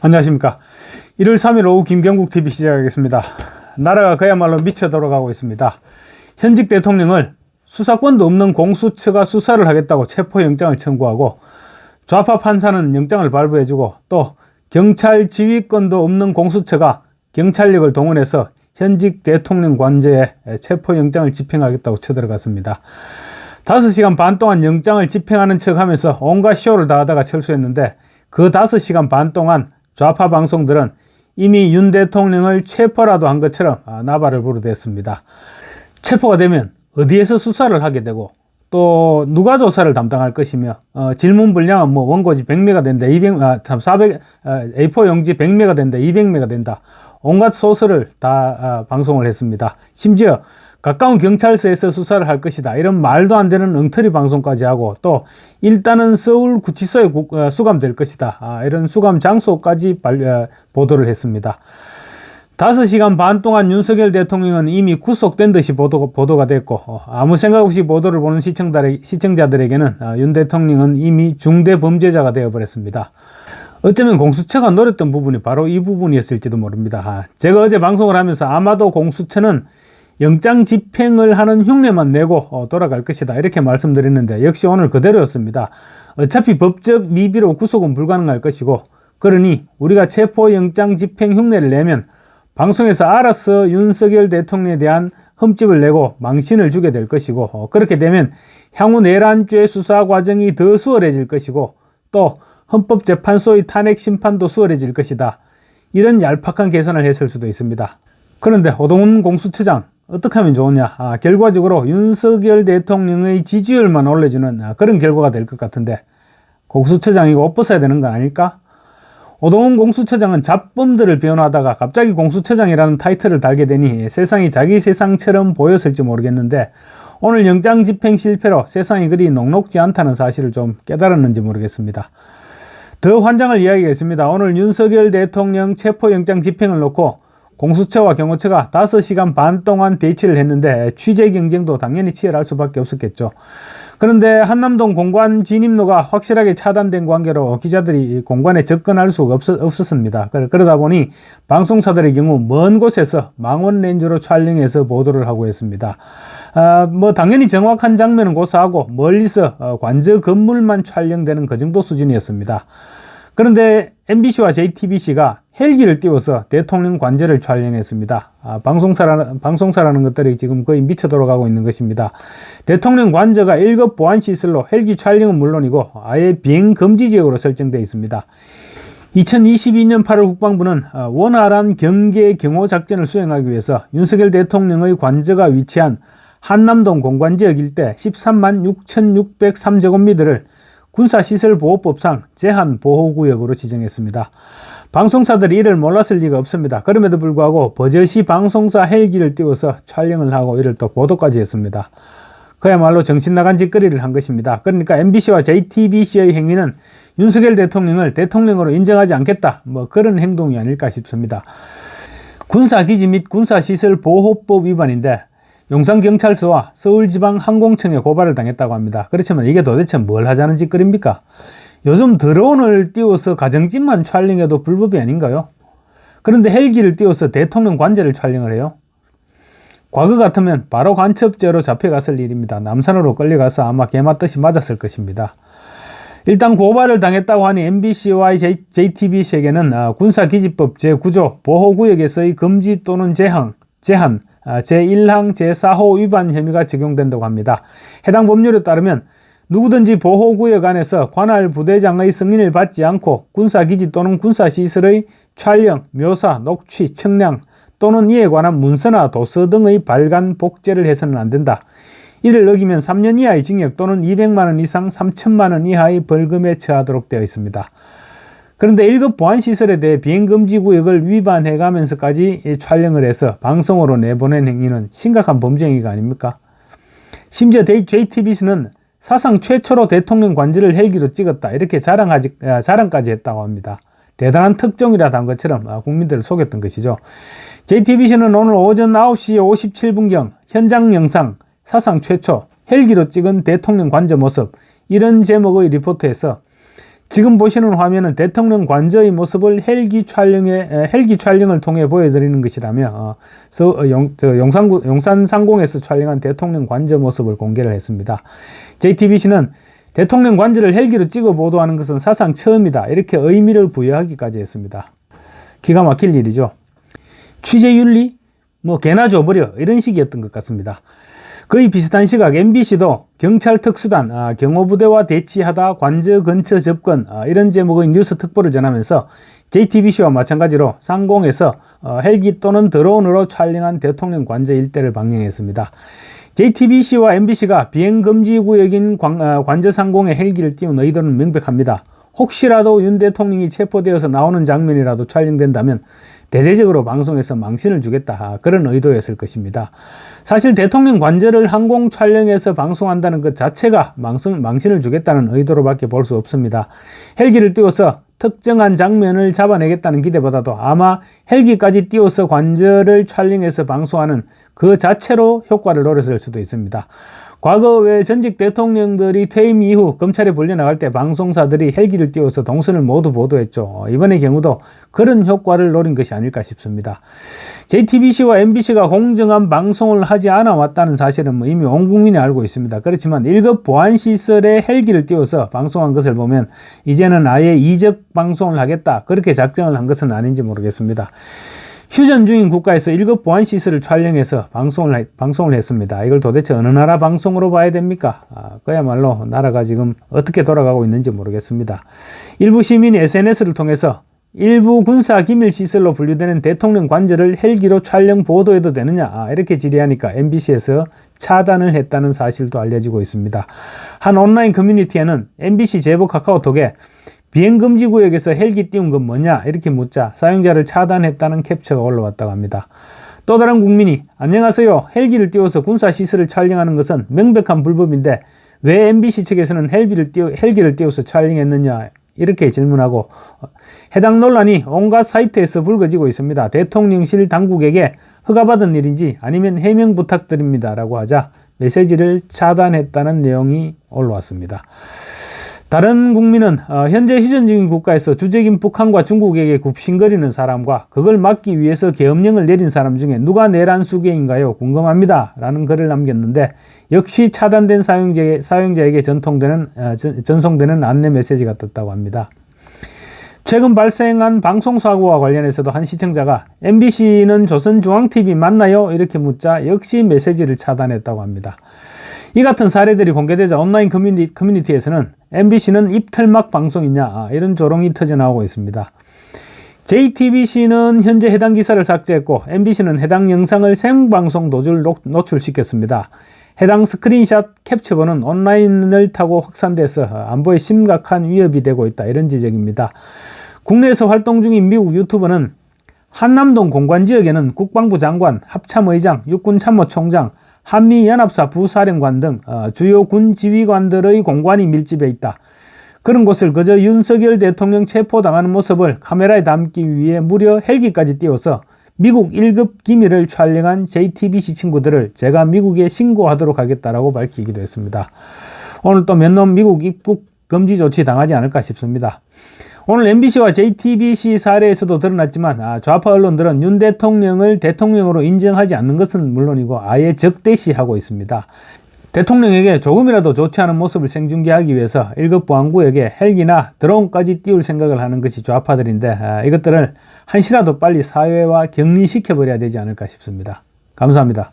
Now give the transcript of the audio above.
안녕하십니까. 1월 3일 오후 김경국TV 시작하겠습니다. 나라가 그야말로 미쳐 돌아가고 있습니다. 현직 대통령을 수사권도 없는 공수처가 수사를 하겠다고 체포영장을 청구하고, 좌파 판사는 영장을 발부해주고, 또 경찰 지휘권도 없는 공수처가 경찰력을 동원해서 현직 대통령 관저에 체포영장을 집행하겠다고 쳐들어갔습니다. 5시간 반 동안 영장을 집행하는 척하면서 온갖 쇼를 다 하다가 철수했는데, 그 5시간 반 동안 좌파 방송들은 이미 윤 대통령을 체포라도 한 것처럼 나발을 부르댔습니다. 체포가 되면 어디에서 수사를 하게 되고, 또 누가 조사를 담당할 것이며, 질문 분량은 뭐 원고지 100매가 된다, A4 용지 100매가 된다, 200매가 된다, 온갖 소설을 다 방송을 했습니다. 심지어 가까운 경찰서에서 수사를 할 것이다, 이런 말도 안 되는 엉터리 방송까지 하고, 또 일단은 서울구치소에 수감될 것이다, 이런 수감 장소까지 보도를 했습니다. 5시간 반 동안 윤석열 대통령은 이미 구속된 듯이 보도가 됐고, 아무 생각 없이 보도를 보는 시청자들에게는 윤 대통령은 이미 중대 범죄자가 되어버렸습니다. 어쩌면 공수처가 노렸던 부분이 바로 이 부분이었을지도 모릅니다. 제가 어제 방송을 하면서 아마도 공수처는 영장 집행을 하는 흉내만 내고 돌아갈 것이다, 이렇게 말씀드렸는데, 역시 오늘 그대로였습니다. 어차피 법적 미비로 구속은 불가능할 것이고, 그러니 우리가 체포영장 집행 흉내를 내면 방송에서 알아서 윤석열 대통령에 대한 흠집을 내고 망신을 주게 될 것이고, 그렇게 되면 향후 내란죄 수사 과정이 더 수월해질 것이고, 또 헌법재판소의 탄핵 심판도 수월해질 것이다, 이런 얄팍한 계산을 했을 수도 있습니다. 그런데 오동훈 공수처장 어떻게 하면 좋으냐? 결과적으로 윤석열 대통령의 지지율만 올려주는 그런 결과가 될 것 같은데, 공수처장이고 옷 벗어야 되는 건 아닐까? 오동훈 공수처장은 잡범들을 변호하다가 갑자기 공수처장이라는 타이틀을 달게 되니 세상이 자기 세상처럼 보였을지 모르겠는데, 오늘 영장 집행 실패로 세상이 그리 녹록지 않다는 사실을 좀 깨달았는지 모르겠습니다. 더 환장을 이야기하겠습니다. 오늘 윤석열 대통령 체포영장 집행을 놓고 공수처와 경호처가 5시간 반 동안 대치를 했는데, 취재 경쟁도 당연히 치열할 수밖에 없었겠죠. 그런데 한남동 공관 진입로가 확실하게 차단된 관계로 기자들이 공관에 접근할 수가 없었습니다. 그러다 보니 방송사들의 경우 먼 곳에서 망원 렌즈로 촬영해서 보도를 하고 있습니다. 당연히 정확한 장면은 고사하고 멀리서 관저 건물만 촬영되는 그 정도 수준이었습니다. 그런데 MBC와 JTBC가 헬기를 띄워서 대통령 관저를 촬영했습니다. 방송사라는 것들이 지금 거의 미쳐 돌아가고 있는 것입니다. 대통령 관저가 1급 보안시설로 헬기 촬영은 물론이고 아예 비행 금지 지역으로 설정되어 있습니다. 2022년 8월 국방부는 원활한 경계 경호 작전을 수행하기 위해서 윤석열 대통령의 관저가 위치한 한남동 공관지역 일대 13만 6,603제곱미터를 군사시설보호법상 제한보호구역으로 지정했습니다. 방송사들이 이를 몰랐을 리가 없습니다. 그럼에도 불구하고 버젓이 방송사 헬기를 띄워서 촬영을 하고 이를 또 보도까지 했습니다. 그야말로 정신나간 짓거리를 한 것입니다. 그러니까 MBC와 JTBC의 행위는 윤석열 대통령을 대통령으로 인정하지 않겠다, 그런 행동이 아닐까 싶습니다. 군사기지 및 군사시설보호법 위반인데 용산경찰서와 서울지방항공청에 고발을 당했다고 합니다. 그렇지만 이게 도대체 뭘 하자는 짓거리입니까? 요즘 드론을 띄워서 가정집만 촬영해도 불법이 아닌가요? 그런데 헬기를 띄워서 대통령 관저를 촬영을 해요? 과거 같으면 바로 간첩죄로 잡혀갔을 일입니다. 남산으로 끌려가서 아마 개맞듯이 맞았을 것입니다. 일단 고발을 당했다고 하니 MBC와 JTBC에게는 군사기지법 제9조 보호구역에서의 금지 또는 제한 제1항 제4호 위반 혐의가 적용된다고 합니다. 해당 법률에 따르면 누구든지 보호구역 안에서 관할 부대장의 승인을 받지 않고 군사기지 또는 군사시설의 촬영, 묘사, 녹취, 청량 또는 이에 관한 문서나 도서 등의 발간, 복제를 해서는 안 된다. 이를 어기면 3년 이하의 징역 또는 200만원 이상 3천만원 이하의 벌금에 처하도록 되어 있습니다. 그런데 1급 보안시설에 대해 비행금지구역을 위반해가면서까지 촬영을 해서 방송으로 내보낸 행위는 심각한 범죄 행위가 아닙니까? 심지어 JTBC는 사상 최초로 대통령 관저를 헬기로 찍었다, 이렇게 자랑까지 했다고 합니다. 대단한 특종이라도 한 것처럼 국민들을 속였던 것이죠. JTBC는 오늘 오전 9시 57분경 현장 영상 사상 최초 헬기로 찍은 대통령 관저 모습, 이런 제목의 리포트에서 지금 보시는 화면은 대통령 관저의 모습을 헬기 촬영을 통해 보여드리는 것이라며 용산 상공에서 촬영한 대통령 관저 모습을 공개를 했습니다. JTBC는 대통령 관저를 헬기로 찍어 보도하는 것은 사상 처음이다, 이렇게 의미를 부여하기까지 했습니다. 기가 막힐 일이죠. 취재윤리? 뭐 개나 줘버려, 이런 식이었던 것 같습니다. 거의 비슷한 시각 MBC도 경찰 특수단 경호부대와 대치하다 관저 근처 접근, 이런 제목의 뉴스 특보를 전하면서 JTBC와 마찬가지로 상공에서 헬기 또는 드론으로 촬영한 대통령 관저 일대를 방영했습니다. JTBC와 MBC가 비행금지구역인 관저 상공에 헬기를 띄운 의도는 명백합니다. 혹시라도 윤 대통령이 체포되어서 나오는 장면이라도 촬영된다면 대대적으로 방송에서 망신을 주겠다, 그런 의도였을 것입니다. 사실 대통령 관저를 항공 촬영해서 방송한다는 것 자체가 망신을 주겠다는 의도로밖에 볼 수 없습니다. 헬기를 띄워서 특정한 장면을 잡아내겠다는 기대보다도 아마 헬기까지 띄워서 관저를 촬영해서 방송하는 그 자체로 효과를 노렸을 수도 있습니다. 과거 왜 전직 대통령들이 퇴임 이후 검찰에 불려나갈 때 방송사들이 헬기를 띄워서 동선을 모두 보도했죠. 이번의 경우도 그런 효과를 노린 것이 아닐까 싶습니다. JTBC와 MBC가 공정한 방송을 하지 않아 왔다는 사실은 이미 온 국민이 알고 있습니다. 그렇지만 1급 보안시설에 헬기를 띄워서 방송한 것을 보면 이제는 아예 이적 방송을 하겠다, 그렇게 작정을 한 것은 아닌지 모르겠습니다. 휴전 중인 국가에서 1급 보안시설을 촬영해서 방송을 했습니다. 이걸 도대체 어느 나라 방송으로 봐야 됩니까? 그야말로 나라가 지금 어떻게 돌아가고 있는지 모르겠습니다. 일부 시민이 SNS를 통해서 일부 군사 기밀시설로 분류되는 대통령 관저를 헬기로 촬영 보도해도 되느냐, 이렇게 질의하니까 MBC에서 차단을 했다는 사실도 알려지고 있습니다. 한 온라인 커뮤니티에는 MBC 제보 카카오톡에 비행금지구역에서 헬기 띄운 건 뭐냐, 이렇게 묻자 사용자를 차단했다는 캡처가 올라왔다고 합니다. 또 다른 국민이 안녕하세요, 헬기를 띄워서 군사시설을 촬영하는 것은 명백한 불법인데 왜 MBC 측에서는 헬기를 띄워서 촬영했느냐, 이렇게 질문하고 해당 논란이 온갖 사이트에서 불거지고 있습니다. 대통령실 당국에게 허가받은 일인지 아니면 해명 부탁드립니다 라고 하자 메시지를 차단했다는 내용이 올라왔습니다. 다른 국민은 현재 휴전 중인 국가에서 주적인 북한과 중국에게 굽신거리는 사람과 그걸 막기 위해서 계엄령을 내린 사람 중에 누가 내란 수괴인가요? 궁금합니다 라는 글을 남겼는데 역시 차단된 사용자에게 전송되는 안내 메시지가 떴다고 합니다. 최근 발생한 방송사고와 관련해서도 한 시청자가 MBC는 조선중앙TV 맞나요? 이렇게 묻자 역시 메시지를 차단했다고 합니다. 이 같은 사례들이 공개되자 온라인 커뮤니티에서는 MBC는 입틀막 방송이냐, 이런 조롱이 터져나오고 있습니다. JTBC는 현재 해당 기사를 삭제했고 MBC는 해당 영상을 생방송 도중을 노출시켰습니다. 해당 스크린샷 캡처본은 온라인을 타고 확산돼서 안보에 심각한 위협이 되고 있다, 이런 지적입니다. 국내에서 활동 중인 미국 유튜버는 한남동 공관지역에는 국방부 장관, 합참의장, 육군참모총장, 한미연합사 부사령관 등 주요 군 지휘관들의 공관이 밀집해 있다. 그런 곳을 그저 윤석열 대통령 체포당하는 모습을 카메라에 담기 위해 무려 헬기까지 띄워서 미국 1급 기밀을 촬영한 JTBC 친구들을 제가 미국에 신고하도록 하겠다라고 밝히기도 했습니다. 오늘 또 몇 놈 미국 입국 금지 조치 당하지 않을까 싶습니다. 오늘 MBC와 JTBC 사례에서도 드러났지만 좌파 언론들은 윤 대통령을 대통령으로 인정하지 않는 것은 물론이고 아예 적대시하고 있습니다. 대통령에게 조금이라도 좋지 않은 모습을 생중계하기 위해서 1급 보안구역에 헬기나 드론까지 띄울 생각을 하는 것이 좌파들인데 이것들을 한시라도 빨리 사회와 격리시켜버려야 되지 않을까 싶습니다. 감사합니다.